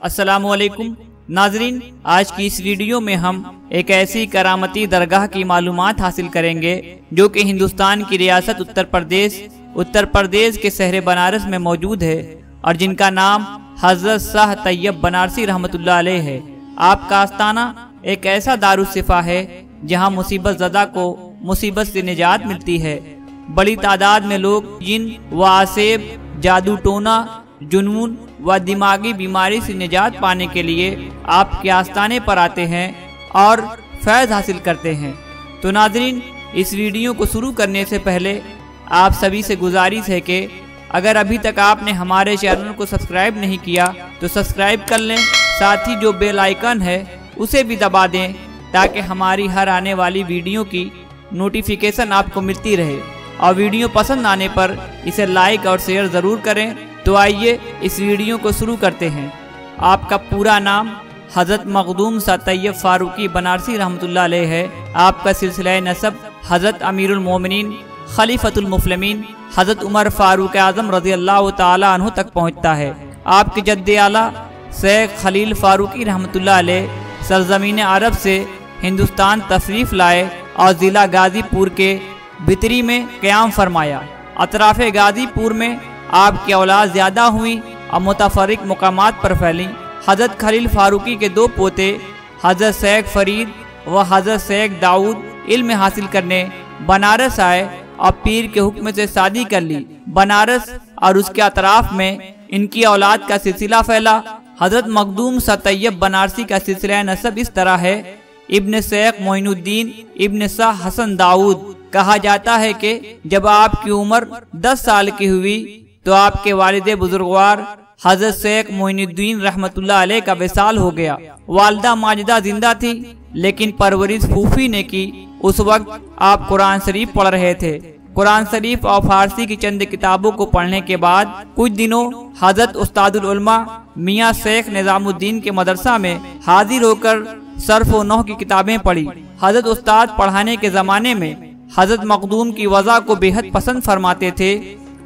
अस्सलामुअलैकुम नाजरीन, आज की इस वीडियो में हम एक ऐसी करामती दरगाह की मालूमात हासिल करेंगे जो कि हिंदुस्तान की रियासत उत्तर प्रदेश के शहर बनारस में मौजूद है और जिनका नाम हजरत शाह तैयब बनारसी रहमतुल्लाह अलैह है। आपका आस्ताना एक ऐसा दारुस्सिफा है जहां मुसीबत ज़दा को मुसीबत से निजात मिलती है। बड़ी तादाद में लोग जिन व आसेब, जादू टोना, जुनून व दिमागी बीमारी से निजात पाने के लिए आपके आस्ताने पर आते हैं और फैज़ हासिल करते हैं। तो नाज़रीन, इस वीडियो को शुरू करने से पहले आप सभी से गुजारिश है कि अगर अभी तक आपने हमारे चैनल को सब्सक्राइब नहीं किया तो सब्सक्राइब कर लें, साथ ही जो बेल आइकन है उसे भी दबा दें ताकि हमारी हर आने वाली वीडियो की नोटिफिकेशन आपको मिलती रहे। और वीडियो पसंद आने पर इसे लाइक और शेयर ज़रूर करें। तो आइए इस वीडियो को शुरू करते हैं। आपका पूरा नाम हज़रत मखदूम शाह तैयब फ़ारूकी बनारसी रहमतुल्लाह अलैह है। आपका सिलसिला नसब हज़रत अमीरुल मोमिनीन खलीफतुल मुस्लिमीन हज़रत उमर फ़ारूक आज़म रज़ियल्लाहु ताला अन्हु तक पहुँचता है। आपके जद्दे आला शेख खलील फ़ारूकी रहमतुल्लाह अलैह सरज़मीन अरब से हिंदुस्तान तशरीफ़ लाए और ज़िला गाज़ीपुर के भितरी में क़याम फरमाया। अतराफ़ गाज़ीपुर में आपकी औलाद ज़्यादा हुई और मुतफर्रिक मुकामात पर फैली। हज़रत खलील फ़ारूकी के दो पोते हज़रत शेख फरीद व हज़रत शेख दाऊद इल्म हासिल करने बनारस आए और पीर के हुक्म से शादी कर ली। बनारस और उसके अतराफ़ में इनकी औलाद का सिलसिला फैला। हज़रत मखदूम शाह तैयब बनारसी का सिलसिला नसब इस तरह है। इब्न शेख मोइनुद्दीन इब्न शाह हसन दाऊद। कहा जाता है कि जब आपकी उम्र 10 साल की हुई तो आपके वालिद बुजुर्गवार हज़रत शेख मोइनुद्दीन रहमतुल्लाह अलैह का विसाल हो गया। वालिदा माजिदा जिंदा थी लेकिन परवरिश फूफी ने की। उस वक्त आप कुरान शरीफ पढ़ रहे थे। कुरान शरीफ और फारसी की चंद किताबों को पढ़ने के बाद कुछ दिनों हज़रत उस्तादुल उलमा मियाँ शेख निज़ामुद्दीन के मदरसा में हाजिर होकर सर्फ व नहव की किताबें पढ़ी। हज़रत उस्ताद पढ़ाने के ज़माने में हज़रत मखदूम की वज़ा को बेहद पसंद फरमाते थे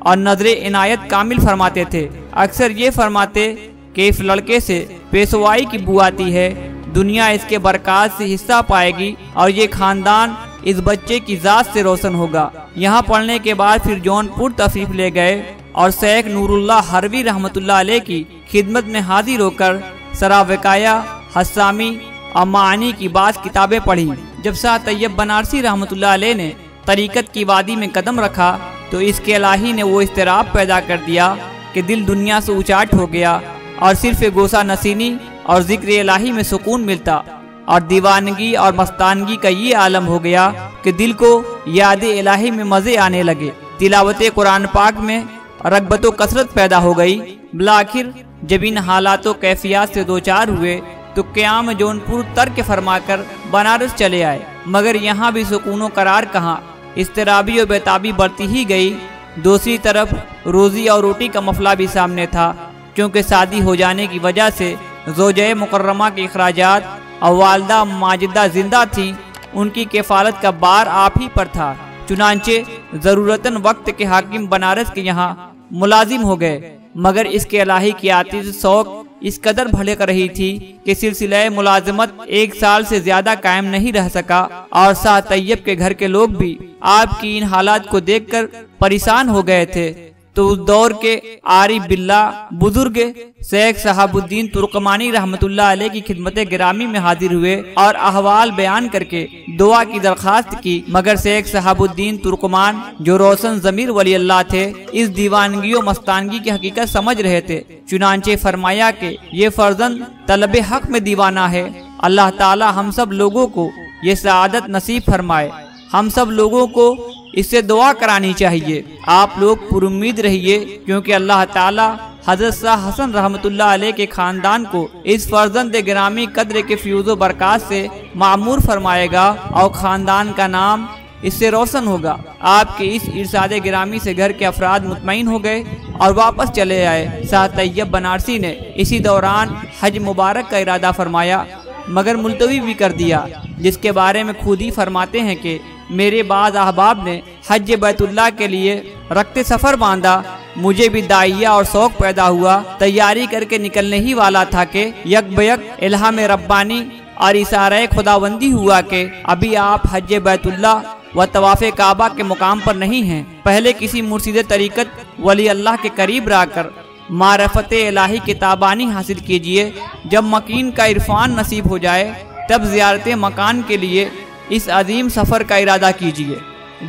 और नजरे इनायत कामिल फरमाते थे। अक्सर ये फरमाते कि इस लड़के से पेशवाई की बू आती है, दुनिया इसके बरक़ात से हिस्सा पाएगी और ये खानदान इस बच्चे की ज़ात से रोशन होगा। यहाँ पढ़ने के बाद फिर जौनपुर तशरीफ़ ले गए और शेख नूरुल्लाह हरवी रहमतुल्लाह अलैह की खिदमत में हाजिर होकर सराविकाया, हस्सामी और मानी की बात किताबें पढ़ी। जब शाह तैयब बनारसी रहमतुल्लाह अलैह ने तरीक़त की वादी में कदम रखा तो इसके इलाही ने वो इस्तिराब पैदा कर दिया कि दिल दुनिया से उचाट हो गया और सिर्फ गोसा नसीनी और जिक्र इलाही में सुकून मिलता और दीवानगी और मस्तानगी का ये आलम हो गया कि दिल को याद इलाही में मज़े आने लगे। तिलावत कुरान पाक में रग़बत व कसरत पैदा हो गई। बिलाखिर जब इन हालातों कैफियत से दो चार हुए तो क़याम जौनपुर तर्क फरमाकर बनारस चले आए। मगर यहाँ भी सुकून करार कहाँ, इस्तिराबी और बेताबी बढ़ती ही गई। दूसरी तरफ रोज़ी और रोटी का मसला भी सामने था क्योंकि शादी हो जाने की वजह से ज़ौजे मुकर्रमा के अखराजात और वालदा माजिदा जिंदा थीं, उनकी किफ़ालत का बार आप ही पर था। चुनांचे ज़रूरतन वक्त के हाकिम बनारस के यहाँ मुलाजिम हो गए। मगर इसके इलाही की आतिश शौक इस कदर भड़क रही थी कि सिलसिला मुलाजमत 1 साल से ज्यादा कायम नहीं रह सका और शाह तैयब के घर के लोग भी आपकी इन हालात को देखकर परेशान हो गए थे। तो उस दौर के आरिफ बिल्ला बुजुर्ग शेख शहाबुद्दीन तुर्कमानी रहमतुल्लाह अलैह की खिदमत गिरामी में हाजिर हुए और अहवाल बयान करके दुआ की दरख्वास्त की। मगर शेख शहाबुद्दीन तुर्कमान जो रोशन ज़मीर वली अल्लाह थे, इस दीवानगी और मस्तानगी की हकीकत समझ रहे थे। चुनांचे फरमाया कि ये फर्जंद तलब हक में दीवाना है। अल्लाह ताला हम सब लोगों को ये सआदत नसीब फरमाए। हम सब लोगों को इससे दुआ करानी चाहिए। आप लोग पुरुम्मीद रहिए क्योंकि अल्लाह ताला हज़रत शाह हसन रहमतुल्लाह अलैह के खानदान को इस फर्जंद गिरामी कद्र के फ्यूज़ो बरक़ात से मामूर फरमाएगा और ख़ानदान का नाम इससे रोशन होगा। आपके इस इरशाद गिरामी से घर के अफराद मुतमईन हो गए और वापस चले आए। शाह तैयब बनारसी ने इसी दौरान हज मुबारक का इरादा फरमाया मगर मुलतवी भी कर दिया, जिसके बारे में खुद ही फरमाते हैं कि मेरे बाद अहबाब ने हज बैतुल्लाह के लिए रखते सफ़र बांधा मुझे भी दाइया और शौक पैदा हुआ। तैयारी करके निकलने ही वाला था कि यकबयक इल्हाम रब्बानी और इशारे खुदाबंदी हुआ कि अभी आप हज बैतुल्लाह व तवाफ़े काबा के मुकाम पर नहीं हैं। पहले किसी मुर्शिद तरीक़त वली अल्लाह के करीब रहकर मारफत इलाही किताबानी हासिल कीजिए। जब मकीन का इरफान नसीब हो जाए तब ज़ियारत मकान के लिए इस अजीम सफ़र का इरादा कीजिए।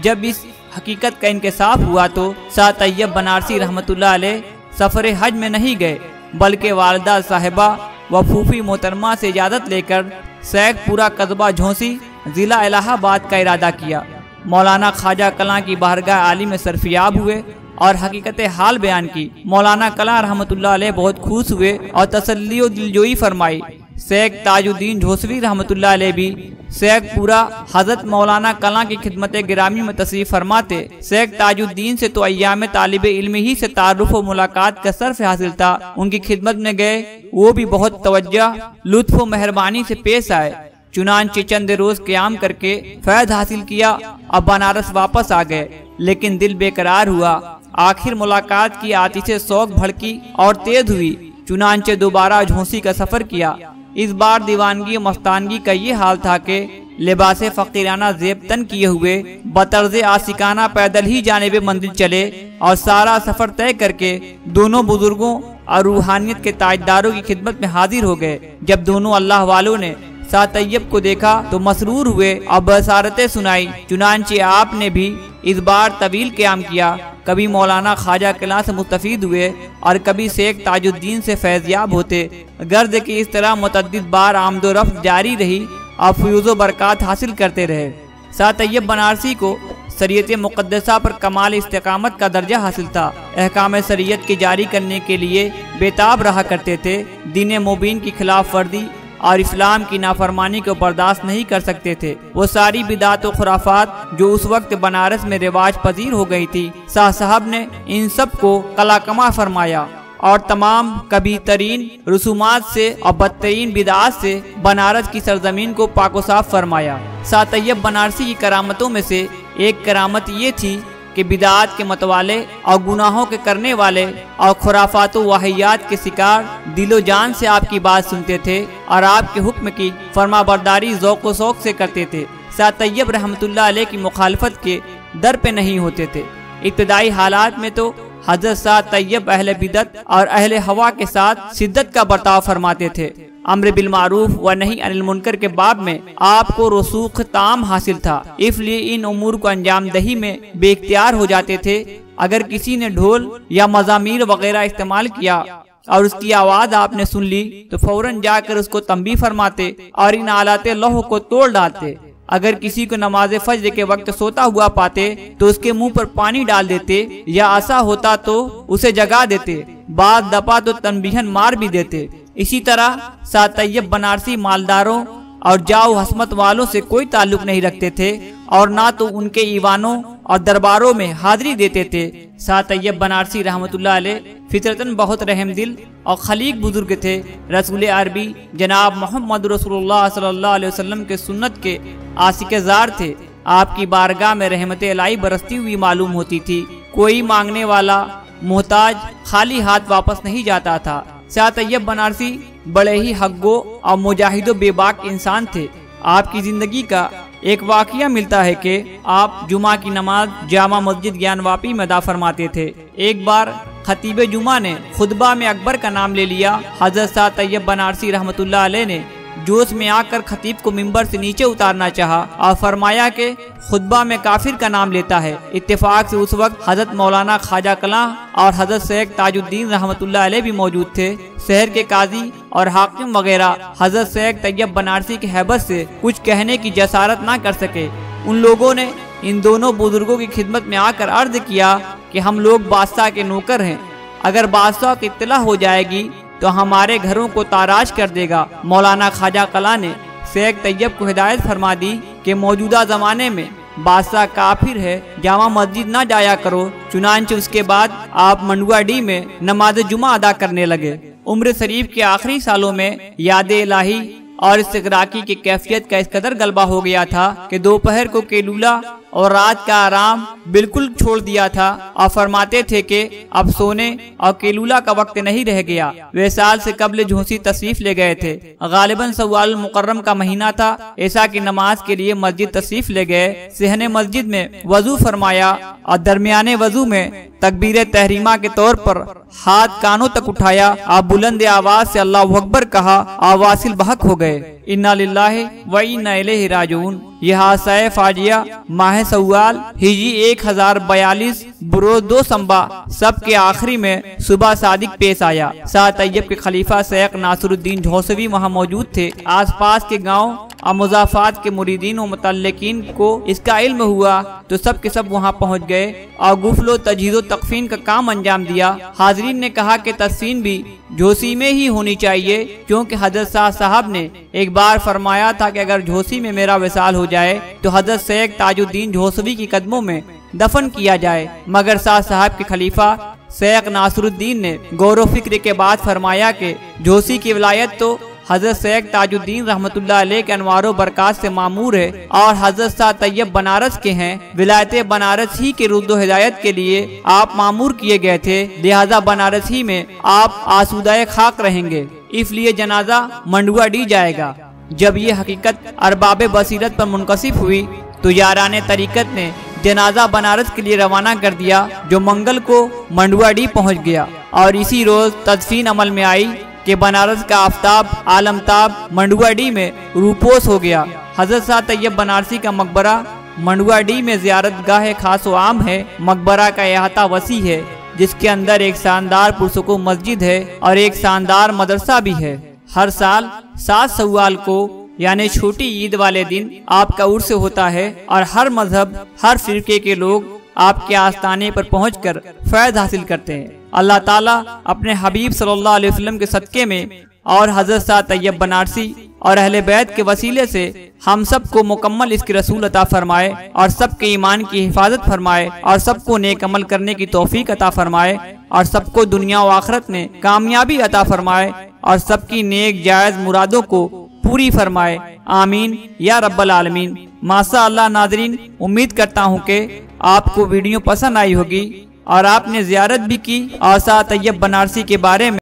जब इस हकीकत का इंकशाफ हुआ तो शाह तैयब बनारसी रहमतुल्लाह अलैह सफ़र हज में नहीं गए, बल्कि वालिदा साहिबा व फूफी मोहतरमा से इजाज़त लेकर सैकपुरा कस्बा झोंसी ज़िला इलाहाबाद का इरादा किया। मौलाना ख्वाजा कलां की बारगाह आली में सरफियाब हुए और हकीकत हाल बयान की। मौलाना कलां रहमतुल्लाह अलैह बहुत खुश हुए और तसल्ली और दिलजोई फरमाई। शेख ताजुद्दीन झोसवी रहमतुल्लाह अलैह भी सैकपुरा हज़रत मौलाना कलां की खिदमत गिरामी में तशरीफ़ फरमाते। शेख ताजुद्दीन से तो अय्याम तालिब इल्म ही से तारुफ और मुलाकात का सर्फ हासिल था। उनकी खिदमत में गए, वो भी बहुत तवज्जो लुत्फ़ और मेहरबानी से पेश आए। चुनांचे चंद रोज क़याम करके फैज़ हासिल किया और बनारस वापस आ गए, लेकिन दिल बेकरार हुआ। आखिर मुलाकात की आतिशे शौक भड़की और तेज हुई। चुनांचे दोबारा झोंसी का सफर किया। इस बार दीवानगी और मस्तानगी का ये हाल था कि लिबास फ़कीराना ज़ेब तन किए हुए बतर्ज़ आशिकाना पैदल ही जानिब मंजिल चले और सारा सफ़र तय करके दोनों बुजुर्गों और रूहानियत के ताजदारों की खिदमत में हाजिर हो गए। जब दोनों अल्लाह वालों ने शाह तैयब को देखा तो मसरूर हुए और बसारतें सुनाई। चुनांचे आपने भी इस बार तवील क़याम किया। कभी मौलाना ख्वाजा कलां से मुस्तफ़ीद हुए और कभी शेख ताजुद्दीन से फैज़याब होते। गर्द की इस तरह मुतअद्दिद बार आमदो रफ्त जारी रही और फ़यूज़ बरक़ात हासिल करते रहे। शाह तैयब बनारसी को शरीयत मुक़द्दसा पर कमाल इस्तिक़ामत का दर्जा हासिल था। अहकाम शरीयत के जारी करने के लिए बेताब रहा करते थे। दीन मुबीन की खिलाफ वर्दी और इस्लाम की नाफरमानी को बर्दाश्त नहीं कर सकते थे। वो सारी बिदात और खुराफात जो उस वक्त बनारस में रिवाज पजीर हो गई थी, शाह साहब ने इन सब को कलाकमा फरमाया और तमाम कभी तरीन रसूमात से और बदतरीन बिदात से बनारस की सरजमीन को पाको साफ फरमाया। शाह तैयब बनारसी की करामतों में से एक करामत ये थी कि बिदात के मतवाले और गुनाहों के करने वाले और खुराफात वाहियात के शिकार दिलो जान से आपकी बात सुनते थे और आपके हुक्म की फरमाबरदारी ज़ौक़ व शौक़ से करते थे। शाह तैयब रहमतुल्लाह अलैह की मुखालफत के दर पे नहीं होते थे। इब्तदाई हालात में तो हज़रत शाह तैयब अहले बिदत और अहले हवा के साथ शिद्दत का बर्ताव फरमाते थे। अम्र बिल मारूफ व नही अनिल मुनकर के बाब में आपको रसूख ताम हासिल था, इसलिए इन उमूर को अंजाम दही में बेख्तियार हो जाते थे। अगर किसी ने ढोल या मज़ामीर वगैरह इस्तेमाल किया और उसकी आवाज़ आपने सुन ली तो फौरन जाकर उसको तंबीह फरमाते और इन आलाते लौह को तोड़ डालते। अगर किसी को नमाज फज्र के वक्त सोता हुआ पाते तो उसके मुंह पर पानी डाल देते, या ऐसा होता तो उसे जगा देते, बाद दफा तो तनबीहन मार भी देते। इसी तरह शाह तैयब बनारसी मालदारों और जाओ हस्मत वालों से कोई ताल्लुक नहीं रखते थे और ना तो उनके ईवानों और दरबारों में हाजिरी देते थे। शाह तैयब बनारसी रहमतुल्लाह अलैह फितरतन बहुत रहमदिल और खलीक बुजुर्ग थे। रसूल अरबी जनाब मोहम्मद रसूलुल्लाह सल्लल्लाहु अलैहि वसल्लम के सुन्नत के आशिक़ ज़ार थे। आपकी बारगाह में रहमत इलाही बरसती हुई मालूम होती थी। कोई मांगने वाला मोहताज खाली हाथ वापस नहीं जाता था। शाह तैयब बनारसी बड़े ही हक़्गो और मुजाहिदो बेबाक इंसान थे। आपकी ज़िंदगी का एक वाक़या मिलता है कि आप जुमा की नमाज जामा मस्जिद ज्ञानवापी में अदा फरमाते थे। एक बार खतीब जुमा ने खुतबा में अकबर का नाम ले लिया। हज़रत शाह तैयब बनारसी रहमतुल्लाह अलैह ने जोश में आकर खतीब को मिंबर से नीचे उतारना चाहा और फरमाया कि खुतबा में काफिर का नाम लेता है। इत्तेफाक से उस वक्त हज़रत मौलाना ख्वाजा कलां और हज़रत शेख ताजुद्दीन रहमतुल्लाह अलैह भी मौजूद थे। शहर के काजी और हाकिम वगैरह हज़रत शेख तैयब बनारसी की हैबत से कुछ कहने की जसारत ना कर सके। उन लोगों ने इन दोनों बुजुर्गों की खिदमत में आकर अर्ज किया कि हम लोग बादशाह के नौकर हैं, अगर बादशाह की इत्तला हो जाएगी तो हमारे घरों को ताराज कर देगा। मौलाना ख्वाजा कलां ने शेख तैयब को हिदायत फरमा दी कि मौजूदा ज़माने में बादशाह काफिर है, जामा मस्जिद ना जाया करो। चुनांचे उसके बाद आप मंडुआडी में नमाज जुमा अदा करने लगे। उम्र शरीफ के आखिरी सालों में याद इलाही और इस्तिग़राक़ी की कैफियत का इस कदर गलबा हो गया था कि दोपहर को केलूला और रात का आराम बिल्कुल छोड़ दिया था और फरमाते थे कि अब सोने और केलूला का वक्त नहीं रह गया। वे साल से कबल झोसी तशरीफ ले गए थे। गालिबन सव्वाल मुकर्रम का महीना था। ऐसा की नमाज के लिए मस्जिद तशरीफ ले गए। सहने मस्जिद में वजू फरमाया और दरमियाने वजू में तकबीर तहरीमा के तौर पर हाथ कानों तक उठाया और बुलंद आवाज से अल्लाह अकबर कहा और वासिल बहक हो गए। इन्ना लिल्लाहि व इन्ना इलैहि राजिऊन। यह हादसा फाजिया माह सव्वाल हिजरी 1042 बरोज 2 संबा सब के आखिरी में सुबह सादिक पेश आया। शाह तैयब के खलीफा शेख नासिरुद्दीन झौसवी वहाँ मौजूद थे। आसपास के गांव और मुजाफात के मुरीदीन और मुतल्लिकीन को इसका इल्म हुआ तो सब के सब वहाँ पहुँच गए और गुफलो तजहीज़ो तकफीन का काम अंजाम दिया। हाजरीन ने कहा कि तदफीन भी झोसी में ही होनी चाहिए, क्योंकि हजरत शाह साहब ने एक बार फरमाया था कि अगर झोसी में मेरा विसाल हो जाए तो हजरत शेख ताजुद्दीन झोसवी के कदमों में दफन किया जाए। मगर शाह साहब के खलीफा शेख नासिरुद्दीन ने गौर फिक्र के बाद फरमाया कि झोसी की विलायत तो हजरत शेख ताजुद्दीन रहमतुल्लाह अलैह के अनवारो बरकात से मामूर है और हजरत शाह तैयब बनारस के हैं। विलायत बनारस ही के रुद्दो हिदायत के लिए आप मामूर किए गए थे, लिहाजा बनारस ही में आप आसूदाए खाक रहेंगे, इसलिए जनाजा मंडुआ डी जाएगा। जब ये हकीकत अरबाब बसीरत पर मुनकसिफ हुई तो याराने तरीकत ने जनाजा बनारस के लिए रवाना कर दिया, जो मंगल को मंडुआ डी पहुँच गया और इसी रोज तदफीन अमल में आई कि बनारस का आफ्ताब आलमताब मंडुआडी में रूपोस हो गया। हजरत शाह तैयब बनारसी का मकबरा मंडुआडी में ज़ियारत गाह खास व आम है। मकबरा का अहाता वसी है, जिसके अंदर एक शानदार पुरसुकून मस्जिद है और एक शानदार मदरसा भी है। हर साल 7 सव्वाल को यानी छोटी ईद वाले दिन आपका उर्स होता है और हर मजहब हर फिरके के लोग आपके आस्थाने पर पहुंचकर फैज़ हासिल करते हैं। अल्लाह ताला अपने हबीब सल्लल्लाहु अलैहि वसल्लम के सदक़े में और हजरत शाह तैयब बनारसी और अहले बैत के वसीले से हम सब को मुकम्मल इसकी रसूल अता फरमाए और सबके ईमान की हिफाजत फरमाए और सबको नेक अमल करने की तौफीक अता फरमाए और सबको दुनिया व आखिरत में कामयाबी अता फरमाए और सबकी नेक जायज़ मुरादों को पूरी फरमाए। आमीन या रब्बल आलमीन। माशा अल्लाह नाज़रीन, उम्मीद करता हूँ कि आपको वीडियो पसंद आई होगी और आपने ज़ियारत भी की और शाह तैयब बनारसी के बारे में